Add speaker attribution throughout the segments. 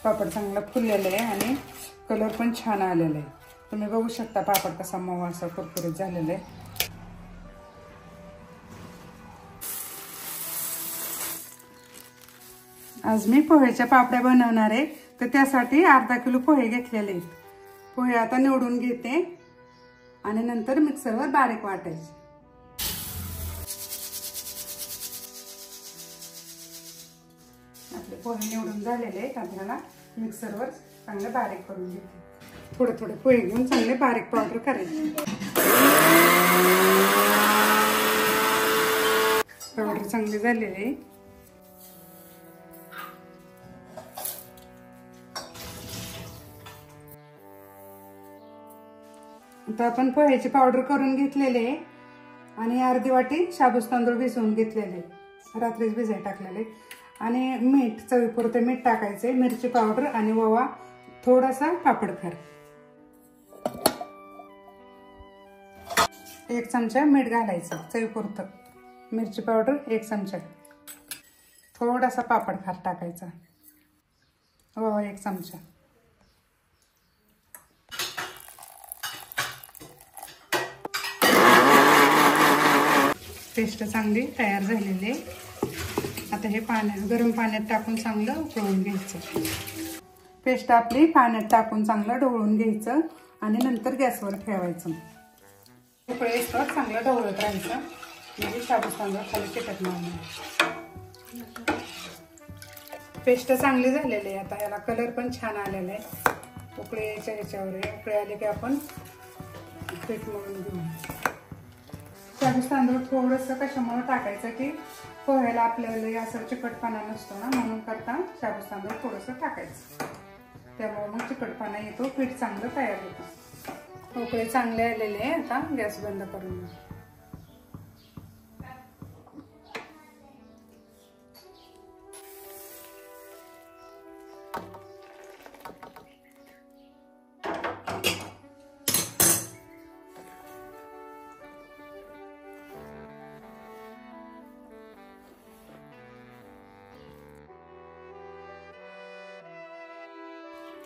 Speaker 1: पापड चांगला फुललेला आहे आणि कलर पण छान आलेला आहे। तुम्ही बघू शकता पापड कसा मऊ असा कुरकुरीत झालेला आहे। आज मी पोह्याच्या पापड्या बनवणार आहे, तर त्यासाठी अर्धा किलो पोहे घेतलेले आहेत। पोहे आता निवडून घेते आणि नंतर मिक्सरवर बारीक वाटायचे। आपले पोहे निवडून झालेले आहेत, आपल्याला मिक्सरवर चांगले बारीक करून घेते। थोडे थोडे पोहे घेऊन चांगले बारीक पावडर करायचे। पावडर चांगली झालेली आहे। आता आपण पोह्याची पावडर करून घेतलेले आहे आणि अर्धी वाटी शाबूस तांदूळ भिजवून घेतलेले, रात्रीच भिजाय टाकलेले आणि मीठ चवीपुरते मीठ टाकायचे, मिरची पावडर आणि ओवा, थोडासा पापडखार, 1 चमचा मीठ घालायचं चवीपुरतं, मिरची पावडर 1 चमचा, थोडासा पापडखार टाकायचा, ओवा 1 चमचा। पेस्ट चांगली तयार झालेली आहे। आता हे गरम पाण्यात टाकून चांगलं उकळून घ्यायचं। पेस्ट आपली पाण्यात टाकून चांगलं ढवळून घ्यायचं आणि नंतर गॅसवर ठेवायचं। उकळेसवर चांगलं ढवळत राहायचं, म्हणजे शाबूस तांदूळ खाली चिकटणार नाही। पेस्ट चांगली झालेली आहे। आता याला कलर पण छान आलेला आहे। उकळी यायच्या ह्याच्यावर उकळी आली की आपण पीठ मळून घेऊ। शाबूस तांदूळ थोडंसं कशामुळे टाकायचं की पोह्याला आपल्याला असं चिकटपणा नसतो ना, म्हणून करता शाबूस तांदूळ थोडंसं टाकायचं, त्यामुळे मग चिकटपणा येतो, पीठ चांगलं तयार होतं। उकळी चांगले आलेले आहे। आता गॅस बंद करून घेऊ।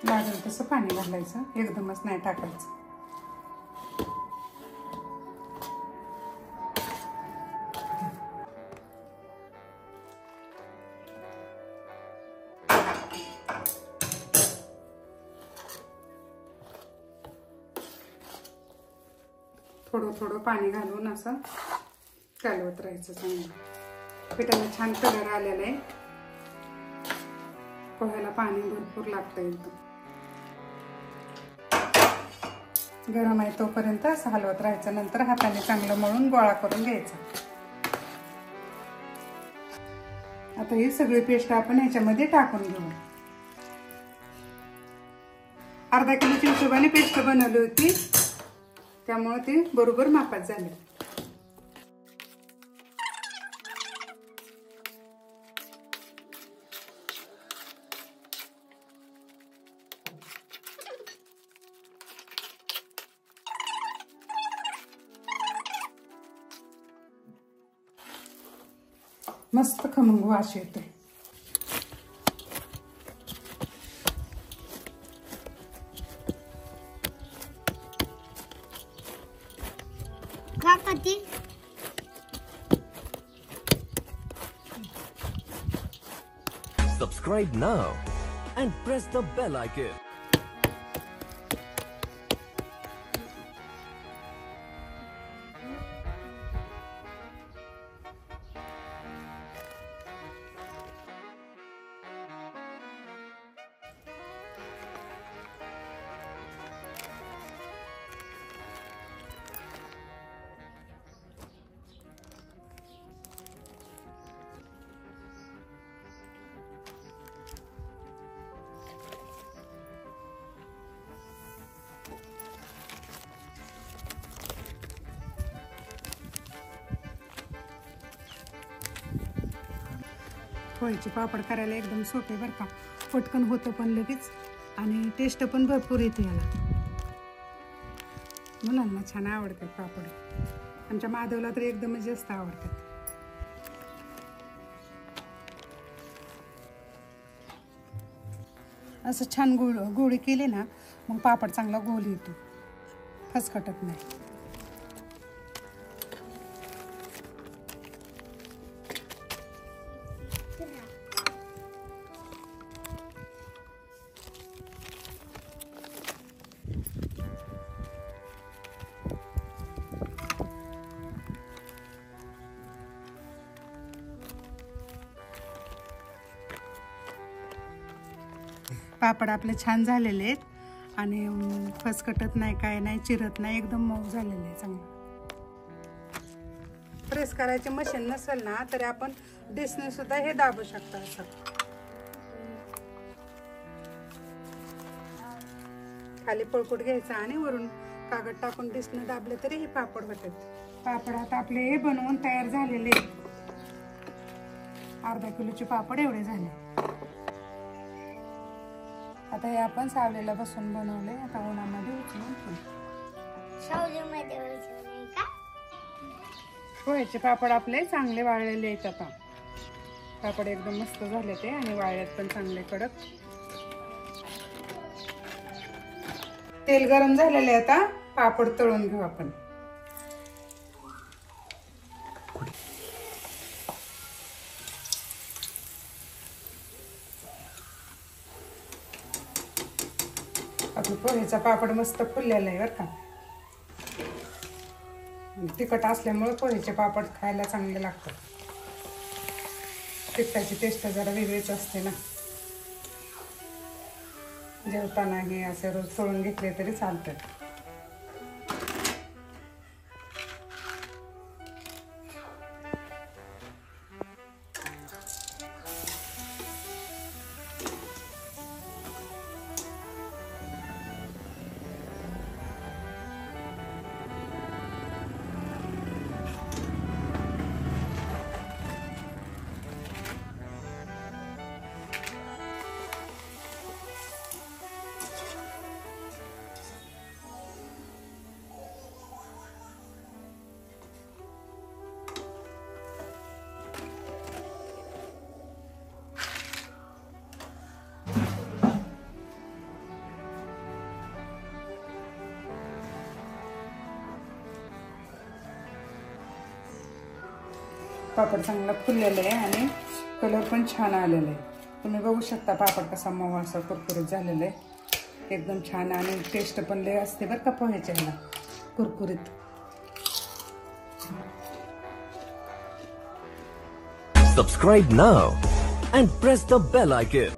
Speaker 1: लागेल तसं पाणी घालायचं, एकदमच नाही टाकायचं। थोडं थोडं पाणी घालून असं कालवत राहायचं चांगलं। पिठाला छान कलर आलेला आहे। पोह्याला पाणी भरपूर लागतं एकदम। गरम आहे तोपर्यंत असं हलवत राहायचं, नंतर हाताने चांगलं मळून गोळा करून घ्यायचा। आता ही सगळी पेस्ट आपण ह्याच्यामध्ये टाकून घेऊ। अर्धा किलोच्या हिशोबाने पेस्ट बनवली होती, त्यामुळे ती बरोबर मापात झाली। मस्त खमंग वास येते।
Speaker 2: Subscribe now and press the bell icon.
Speaker 1: पोह्याचे पापड करायला एकदम सोपे बरं का, पटकन होतं पण लगेच आणि टेस्ट पण भरपूर येते याला। मुलांना छान आवडतात पापड, आमच्या माधवला तर एकदमच जास्त आवडतात। असं छान गोळी केली ना मग पापड चांगला गोल येतो, फसकटत नाही. पापड आपले छान झालेले आहेत आणि फसकटत नाही, काय नाही, चिरत नाही, एकदम मऊ झालेले आहे चांगलं. प्रेस करायचे मशीन नसेल ना तरी आपण डिशने सुद्धा हे दाबू शकता. असं खाली पळपूट घ्यायचा आणि वरून कागद टाकून डिशने दाबले तरी हे पापड होतात. पापड आता आपले हे बनवून तयार झालेले आहेत. अर्धा किलोचे पापड एवढे झाले. आता हे आपण सावलीला बसून बनवले. आता उन्हामध्ये उचलून पोह्याचे पापड आपले चांगले वाळलेले आहेत. आता पापड एकदम मस्त झाले ते आणि वाळल्यात पण चांगले कडक. तेल गरम झालेले. आता पापड तळून घेऊ आपण. आपलं पोह्याचा पापड मस्त फुललेला आहे बरं का. तिखट असल्यामुळे पोह्याचे पापड खायला चांगले लागतात. तिखटाची टेस्ट जरा वेगळीच असते ना. जेवताना हे असे रोज तळून घेतले तरी चालतात. पापड चांगला फुललेला आहे आणि कलर पण छान आलेला आहे. तुम्ही बघू शकता पापड कसा मऊ असा कुरकुरीत झालेला आहे. एकदम छान आणि टेस्ट पण लय असते बरं का पोह्याच्या ह्याला कुरकुरीत.
Speaker 2: Subscribe now and press the bell icon.